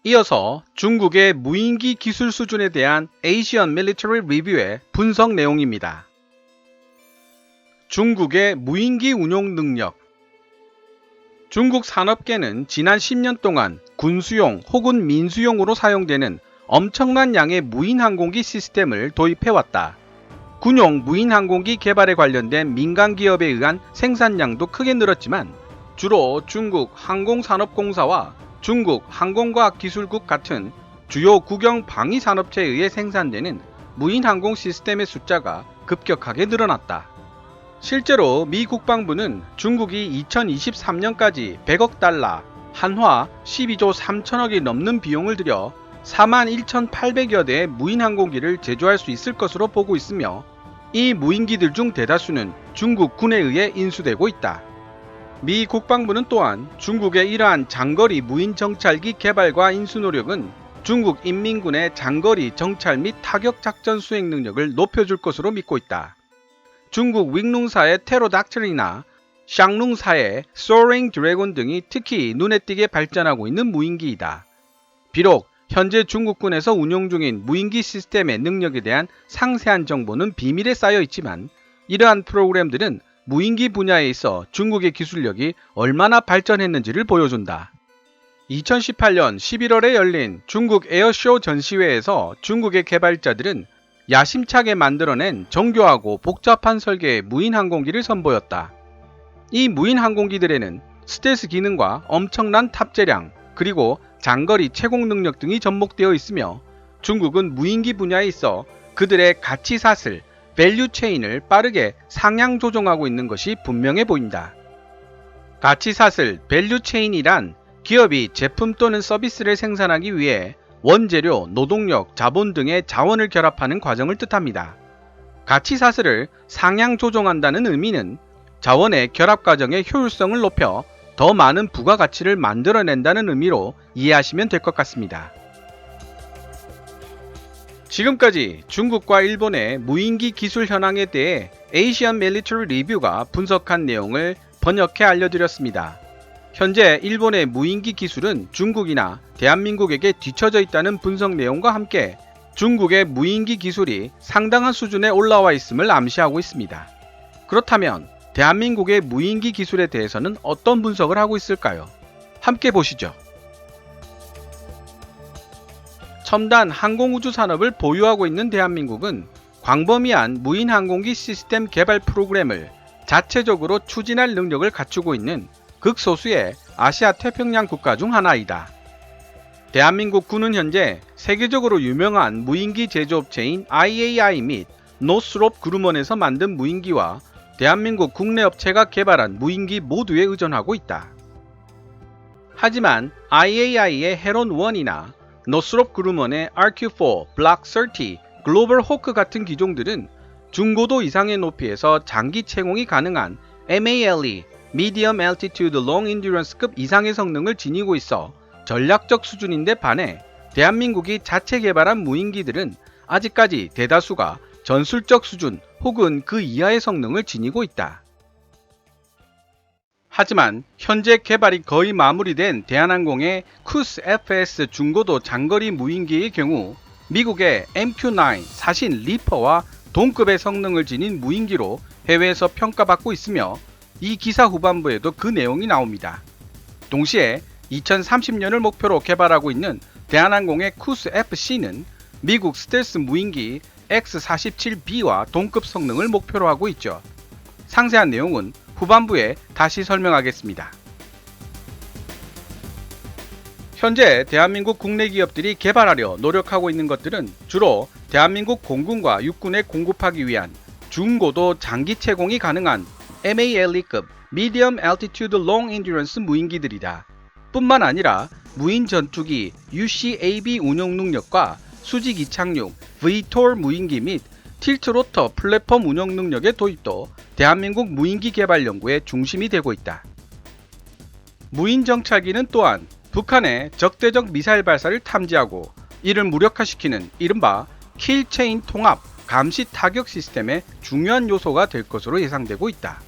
이어서 중국의 무인기 기술 수준에 대한 Asian Military Review의 분석 내용입니다. 중국의 무인기 운용 능력. 중국 산업계는 지난 10년 동안 군수용 혹은 민수용으로 사용되는 엄청난 양의 무인항공기 시스템을 도입해왔다. 군용 무인항공기 개발에 관련된 민간 기업에 의한 생산량도 크게 늘었지만 주로 중국 항공산업공사와 중국 항공과학기술국 같은 주요 국영 방위산업체에 의해 생산되는 무인항공 시스템의 숫자가 급격하게 늘어났다. 실제로 미 국방부는 중국이 2023년까지 100억 달러, 한화 12조 3천억이 넘는 비용을 들여 41,800여 대의 무인항공기를 제조할 수 있을 것으로 보고 있으며 이 무인기들 중 대다수는 중국 군에 의해 인수되고 있다. 미 국방부는 또한 중국의 이러한 장거리 무인 정찰기 개발과 인수 노력은 중국 인민군의 장거리 정찰 및 타격 작전 수행 능력을 높여줄 것으로 믿고 있다. 중국 윙룽사의 테로닥트리나 샹룽사의 소어링 드래곤 등이 특히 눈에 띄게 발전하고 있는 무인기이다. 비록 현재 중국군에서 운용 중인 무인기 시스템의 능력에 대한 상세한 정보는 비밀에 쌓여 있지만 이러한 프로그램들은 무인기 분야에 있어 중국의 기술력이 얼마나 발전했는지를 보여준다. 2018년 11월에 열린 중국 에어쇼 전시회에서 중국의 개발자들은 야심차게 만들어낸 정교하고 복잡한 설계의 무인항공기를 선보였다. 이 무인항공기들에는 스텔스 기능과 엄청난 탑재량 그리고 장거리 채공 능력 등이 접목되어 있으며 중국은 무인기 분야에 있어 그들의 가치사슬, 밸류 체인을 빠르게 상향 조정하고 있는 것이 분명해 보인다. 가치사슬, 밸류 체인이란 기업이 제품 또는 서비스를 생산하기 위해 원재료, 노동력, 자본 등의 자원을 결합하는 과정을 뜻합니다. 가치사슬을 상향 조정한다는 의미는 자원의 결합 과정의 효율성을 높여 더 많은 부가가치를 만들어낸다는 의미로 이해하시면 될 것 같습니다. 지금까지 중국과 일본의 무인기 기술 현황에 대해 Asian Military Review가 분석한 내용을 번역해 알려드렸습니다. 현재 일본의 무인기 기술은 중국이나 대한민국에게 뒤처져 있다는 분석 내용과 함께 중국의 무인기 기술이 상당한 수준에 올라와 있음을 암시하고 있습니다. 그렇다면 대한민국의 무인기 기술에 대해서는 어떤 분석을 하고 있을까요? 함께 보시죠. 첨단 항공우주 산업을 보유하고 있는 대한민국은 광범위한 무인항공기 시스템 개발 프로그램을 자체적으로 추진할 능력을 갖추고 있는 극소수의 아시아 태평양 국가 중 하나이다. 대한민국 군은 현재 세계적으로 유명한 무인기 제조업체인 IAI 및 노스롭 그루먼에서 만든 무인기와 대한민국 국내 업체가 개발한 무인기 모두에 의존하고 있다. 하지만 IAI의 헤론1이나 노스롭 그루먼의 RQ4, 블락 30, 글로벌 호크 같은 기종들은 중고도 이상의 높이에서 장기 채공이 가능한 MALE, Medium Altitude Long Endurance급 이상의 성능을 지니고 있어 전략적 수준인데 반해 대한민국이 자체 개발한 무인기들은 아직까지 대다수가 전술적 수준 혹은 그 이하의 성능을 지니고 있다. 하지만 현재 개발이 거의 마무리된 대한항공의 쿠스 FS 중고도 장거리 무인기의 경우 미국의 MQ-9 사신 리퍼와 동급의 성능을 지닌 무인기로 해외에서 평가받고 있으며 이 기사 후반부에도 그 내용이 나옵니다. 동시에 2030년을 목표로 개발하고 있는 대한항공의 쿠스 FC는 미국 스텔스 무인기 X-47B와 동급 성능을 목표로 하고 있죠. 상세한 내용은 후반부에 다시 설명하겠습니다. 현재 대한민국 국내 기업들이 개발하려 노력하고 있는 것들은 주로 대한민국 공군과 육군에 공급하기 위한 중고도 장기 채공이 가능한 MALE급 Medium Altitude Long Endurance 무인기들이다. 뿐만 아니라 무인 전투기 UCAV 운용 능력과 수직 이착륙 VTOL 무인기 및 틸트 로터 플랫폼 운영 능력의 도입도 대한민국 무인기 개발 연구의 중심이 되고 있다. 무인 정찰기는 또한 북한의 적대적 미사일 발사를 탐지하고 이를 무력화시키는 이른바 킬체인 통합 감시 타격 시스템의 중요한 요소가 될 것으로 예상되고 있다.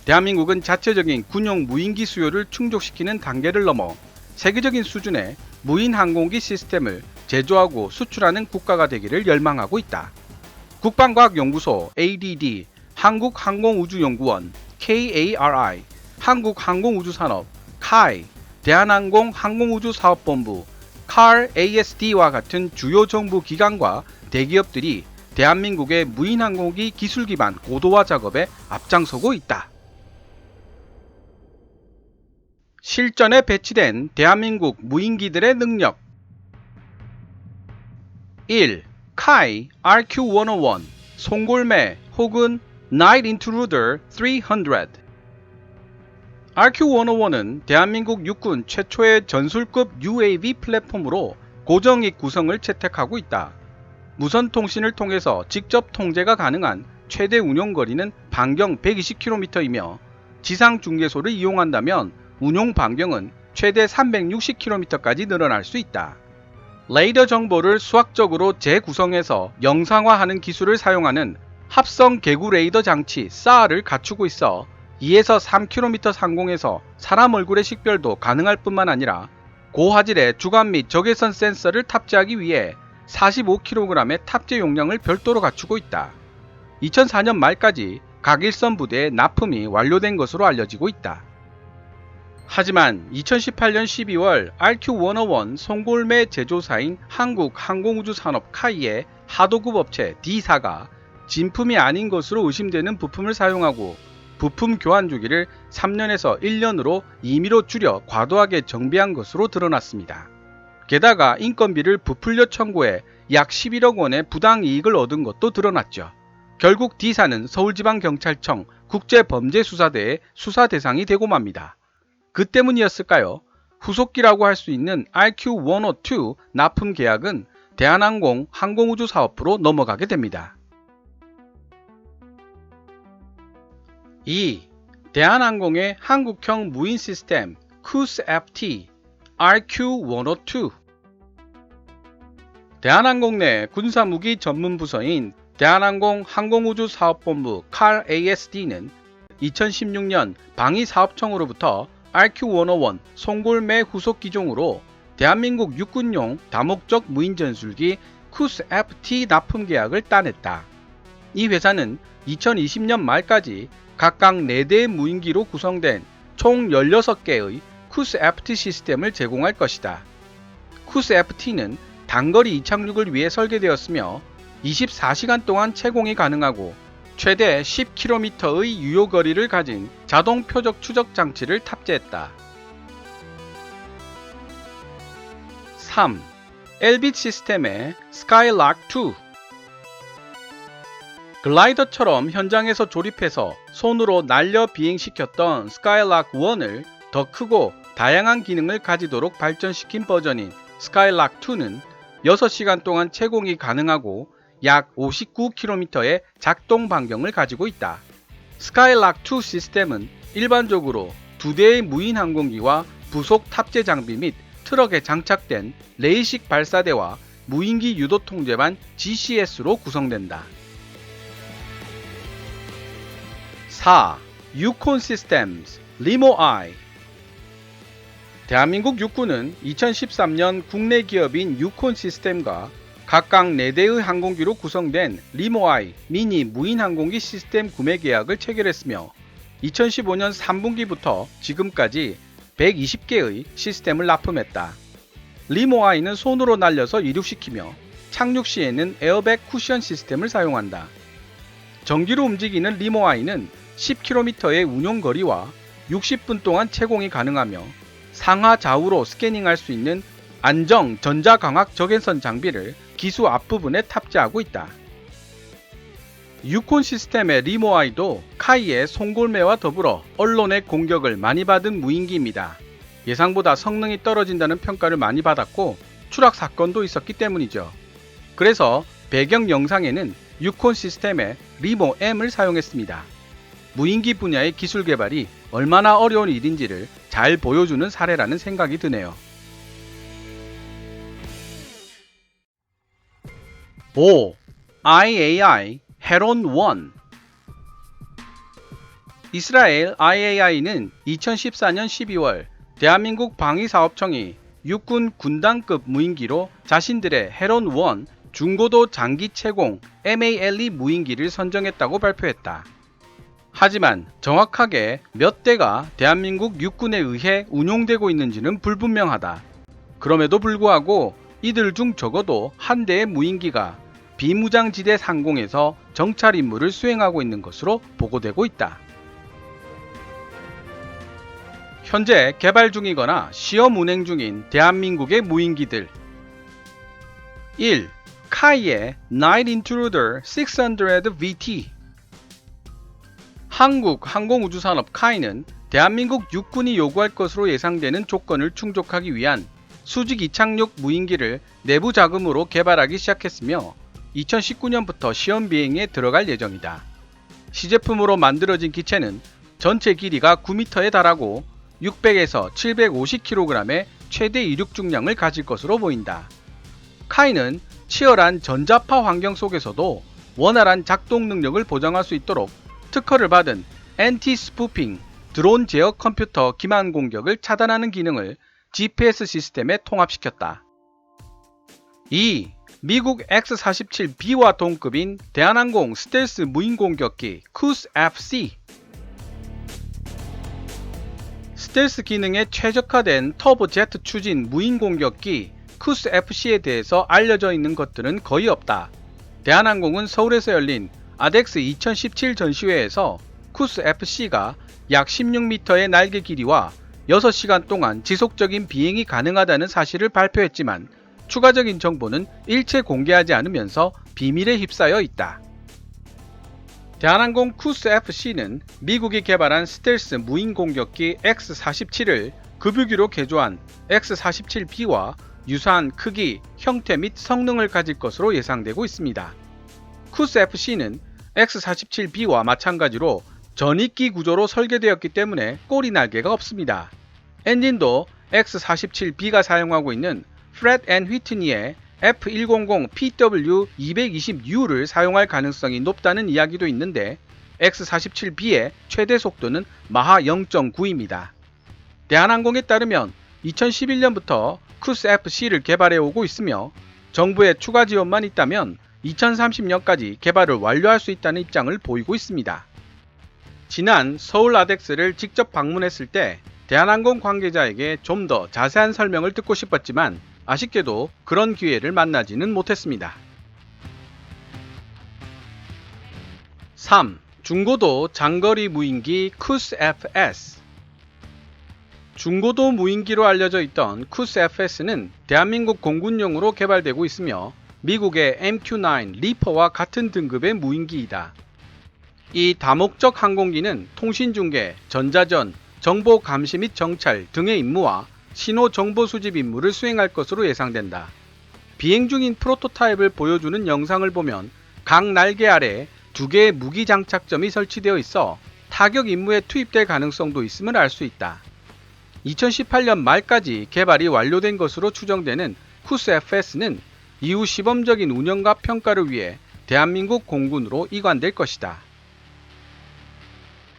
대한민국은 자체적인 군용 무인기 수요를 충족시키는 단계를 넘어 세계적인 수준의 무인 항공기 시스템을 제조하고 수출하는 국가가 되기를 열망하고 있다. 국방과학연구소 ADD, 한국항공우주연구원 KARI, 한국항공우주산업 KAI, 대한항공 항공우주사업본부 CAR-ASD와 같은 주요 정부 기관과 대기업들이 대한민국의 무인항공기 기술 기반 고도화 작업에 앞장서고 있다. 실전에 배치된 대한민국 무인기들의 능력 1. KAI RQ-101 송골매 혹은 Night Intruder 300 RQ-101은 대한민국 육군 최초의 전술급 UAV 플랫폼으로 고정익 구성을 채택하고 있다. 무선 통신을 통해서 직접 통제가 가능한 최대 운용거리는 반경 120km이며 지상 중계소를 이용한다면 운용 반경은 최대 360km까지 늘어날 수 있다. 레이더 정보를 수학적으로 재구성해서 영상화하는 기술을 사용하는 합성 개구 레이더 장치 SAR을 갖추고 있어 2에서 3km 상공에서 사람 얼굴의 식별도 가능할 뿐만 아니라 고화질의 주간 및 적외선 센서를 탑재하기 위해 45kg의 탑재 용량을 별도로 갖추고 있다. 2004년 말까지 각일선 부대의 납품이 완료된 것으로 알려지고 있다. 하지만 2018년 12월 RQ-101 송골매 제조사인 한국항공우주산업 KAI의 하도급 업체 D사가 진품이 아닌 것으로 의심되는 부품을 사용하고 부품 교환 주기를 3년에서 1년으로 임의로 줄여 과도하게 정비한 것으로 드러났습니다. 게다가 인건비를 부풀려 청구해 약 11억 원의 부당이익을 얻은 것도 드러났죠. 결국 D사는 서울지방경찰청 국제범죄수사대의 수사 대상이 되고 맙니다. 그 때문이었을까요? 후속기라고 할 수 있는 RQ-102 납품 계약은 대한항공 항공우주사업부로 넘어가게 됩니다. 2. 대한항공의 한국형 무인 시스템 CUES-FT RQ-102 대한항공 내 군사무기 전문 부서인 대한항공 항공우주사업본부 CAR-ASD는 2016년 방위사업청으로부터 RQ-101 송골매 후속 기종으로 대한민국 육군용 다목적 무인전술기 CUES-FT 납품 계약을 따냈다. 이 회사는 2020년 말까지 각각 4대의 무인기로 구성된 총 16개의 CUES-FT 시스템을 제공할 것이다. CUES-FT는 단거리 이착륙을 위해 설계되었으며 24시간 동안 채공이 가능하고 최대 10km의 유효거리를 가진 자동 표적 추적 장치를 탑재했다. 3. 엘빗 시스템의 스카이락2 글라이더처럼 현장에서 조립해서 손으로 날려 비행시켰던 스카이락1을 더 크고 다양한 기능을 가지도록 발전시킨 버전인 스카이락2는 6시간 동안 채공이 가능하고 약 59km의 작동 반경을 가지고 있다. 스카이락2 시스템은 일반적으로 2대의 무인 항공기와 부속 탑재 장비 및 트럭에 장착된 레이식 발사대와 무인기 유도 통제반 GCS로 구성된다. 4. 유콘 시스템스 리모아이 대한민국 육군은 2013년 국내 기업인 유콘 시스템과 각각 4대의 항공기로 구성된 리모아이 미니 무인 항공기 시스템 구매 계약을 체결했으며 2015년 3분기부터 지금까지 120개의 시스템을 납품했다. 리모아이는 손으로 날려서 이륙시키며 착륙 시에는 에어백 쿠션 시스템을 사용한다. 전기로 움직이는 리모아이는 10km의 운용거리와 60분 동안 채공이 가능하며 상하 좌우로 스캐닝할 수 있는 안정 전자광학 적외선 장비를 기수 앞부분에 탑재하고 있다. 유콘 시스템의 리모아이도 카이의 송골매와 더불어 언론의 공격을 많이 받은 무인기입니다. 예상보다 성능이 떨어진다는 평가를 많이 받았고 추락 사건도 있었기 때문이죠. 그래서 배경 영상에는 유콘 시스템의 리모M을 사용했습니다. 무인기 분야의 기술 개발이 얼마나 어려운 일인지를 잘 보여주는 사례라는 생각이 드네요. 5. IAI 헤론1 이스라엘 IAI는 2014년 12월 대한민국 방위사업청이 육군 군단급 무인기로 자신들의 헤론-1 중고도 장기 채공 MALE 무인기를 선정했다고 발표했다. 하지만 정확하게 몇 대가 대한민국 육군에 의해 운용되고 있는지는 불분명하다. 그럼에도 불구하고 이들 중 적어도 한 대의 무인기가 비무장지대 상공에서 정찰 임무를 수행하고 있는 것으로 보고되고 있다. 현재 개발 중이거나 시험 운행 중인 대한민국의 무인기들. 1. 카이의 Night Intruder 600VT. 한국 항공우주산업 카이는 대한민국 육군이 요구할 것으로 예상되는 조건을 충족하기 위한 수직 이착륙 무인기를 내부 자금으로 개발하기 시작했으며 2019년부터 시험 비행에 들어갈 예정이다. 시제품으로 만들어진 기체는 전체 길이가 9m에 달하고 600에서 750kg의 최대 이륙 중량을 가질 것으로 보인다. 카이는 치열한 전자파 환경 속에서도 원활한 작동 능력을 보장할 수 있도록 특허를 받은 엔티-스푸핑 드론 제어 컴퓨터 기만 공격을 차단하는 기능을 GPS 시스템에 통합시켰다. 2. 미국 X-47B와 동급인 대한항공 스텔스 무인공격기 쿠스-FC. 스텔스 기능에 최적화된 터보제트 추진 무인공격기 쿠스-FC에 대해서 알려져 있는 것들은 거의 없다. 대한항공은 서울에서 열린 아덱스 2017 전시회에서 쿠스-FC가 약 16m의 날개 길이와 6시간 동안 지속적인 비행이 가능하다는 사실을 발표했지만 추가적인 정보는 일체 공개하지 않으면서 비밀에 휩싸여 있다. 대한항공 쿠스-FC는 미국이 개발한 스텔스 무인공격기 X-47을 급유기로 개조한 X-47B와 유사한 크기, 형태 및 성능을 가질 것으로 예상되고 있습니다. 쿠스-FC는 X-47B와 마찬가지로 전익기 구조로 설계되었기 때문에 꼬리 날개가 없습니다. 엔진도 X-47B가 사용하고 있는 프렛 앤 휘트니의 F100PW220U를 사용할 가능성이 높다는 이야기도 있는데 X-47B의 최대 속도는 마하 0.9입니다. 대한항공에 따르면 2011년부터 쿠스-FC를 개발해 오고 있으며 정부의 추가 지원만 있다면 2030년까지 개발을 완료할 수 있다는 입장을 보이고 있습니다. 지난 서울 아덱스를 직접 방문했을 때 대한항공 관계자에게 좀 더 자세한 설명을 듣고 싶었지만 아쉽게도 그런 기회를 만나지는 못했습니다. 3. 중고도 장거리 무인기 쿠스-FS. 중고도 무인기로 알려져 있던 쿠스-FS는 대한민국 공군용으로 개발되고 있으며 미국의 MQ-9 리퍼와 같은 등급의 무인기이다. 이 다목적 항공기는 통신중계, 전자전, 정보 감시 및 정찰 등의 임무와 신호 정보 수집 임무를 수행할 것으로 예상된다. 비행 중인 프로토타입을 보여주는 영상을 보면 각 날개 아래에 2개의 무기 장착점이 설치되어 있어 타격 임무에 투입될 가능성도 있음을 알 수 있다. 2018년 말까지 개발이 완료된 것으로 추정되는 쿠스-FS는 이후 시범적인 운영과 평가를 위해 대한민국 공군으로 이관될 것이다.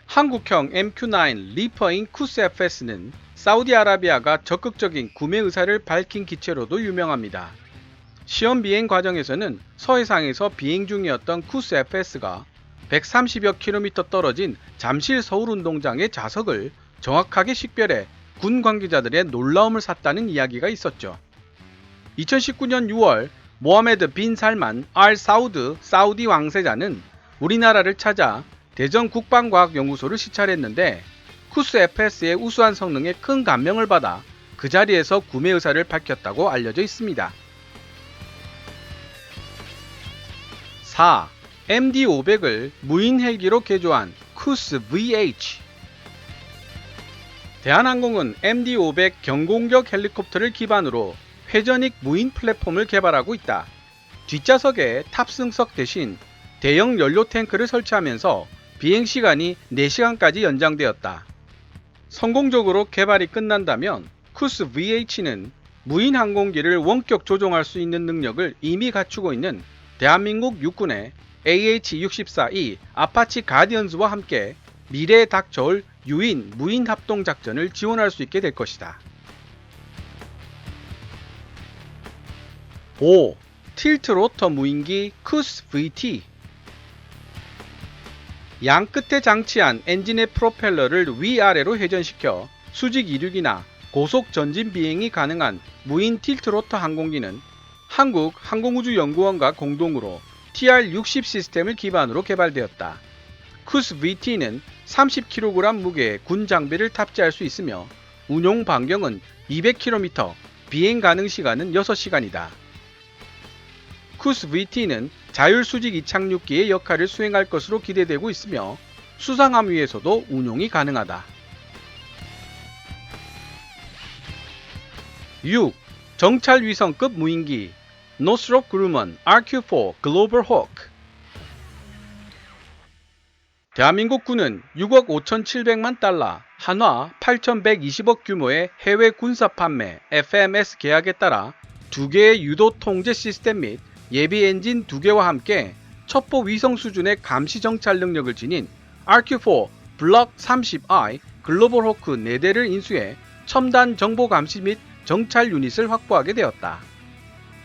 한국형 MQ-9 리퍼인 쿠스-FS는 사우디아라비아가 적극적인 구매 의사를 밝힌 기체로도 유명합니다. 시험 비행 과정에서는 서해상에서 비행 중이었던 쿠스-FS가 130여 킬로미터 떨어진 잠실 서울운동장의 자석을 정확하게 식별해 군 관계자들의 놀라움을 샀다는 이야기가 있었죠. 2019년 6월 모하메드 빈 살만 알 사우드 사우디 왕세자는 우리나라를 찾아 대전 국방과학연구소를 시찰했는데 쿠스-FS의 우수한 성능에 큰 감명을 받아 그 자리에서 구매 의사를 밝혔다고 알려져 있습니다. 4. MD-500을 무인 헬기로 개조한 쿠스-VH. 대한항공은 MD-500 경공격 헬리콥터를 기반으로 회전익 무인 플랫폼을 개발하고 있다. 뒷좌석에 탑승석 대신 대형 연료 탱크를 설치하면서 비행시간이 4시간까지 연장되었다. 성공적으로 개발이 끝난다면 쿠스-VH는 무인 항공기를 원격 조종할 수 있는 능력을 이미 갖추고 있는 대한민국 육군의 AH-64E 아파치 가디언즈와 함께 미래에 닥쳐올 유인 무인 합동 작전을 지원할 수 있게 될 것이다. 5. 틸트 로터 무인기 쿠스 VT. 양 끝에 장치한 엔진의 프로펠러를 위아래로 회전시켜 수직 이륙이나 고속 전진 비행이 가능한 무인 틸트 로터 항공기는 한국항공우주연구원과 공동으로 TR-60 시스템을 기반으로 개발되었다. 쿠스 VT는 30kg 무게의 군 장비를 탑재할 수 있으며 운용 반경은 200km, 비행 가능 시간은 6시간이다. 쿠스 VT는 자율수직 이착륙기의 역할을 수행할 것으로 기대되고 있으며 수상함 위에서도 운용이 가능하다. 6. 정찰위성급 무인기 노스롭 그루먼 RQ-4 글로벌 호크. 대한민국 군은 6억 5,700만 달러, 한화 8,120억 규모의 해외 군사 판매 FMS 계약에 따라 2개의 유도 통제 시스템 및 예비 엔진 2개와 함께 첩보 위성 수준의 감시 정찰 능력을 지닌 RQ-4 블록 30I 글로벌 호크 4대를 인수해 첨단 정보 감시 및 정찰 유닛을 확보하게 되었다.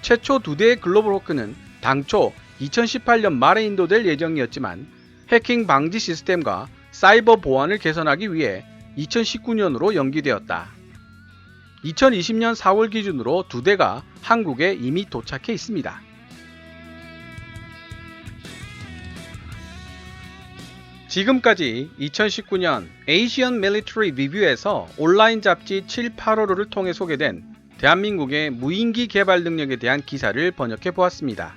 최초 2대의 글로벌 호크는 당초 2018년 말에 인도될 예정이었지만 해킹 방지 시스템과 사이버 보안을 개선하기 위해 2019년으로 연기되었다. 2020년 4월 기준으로 2대가 한국에 이미 도착해 있습니다. 지금까지 2019년 Asian Military Review에서 온라인 잡지 7, 8호를 통해 소개된 대한민국의 무인기 개발 능력에 대한 기사를 번역해 보았습니다.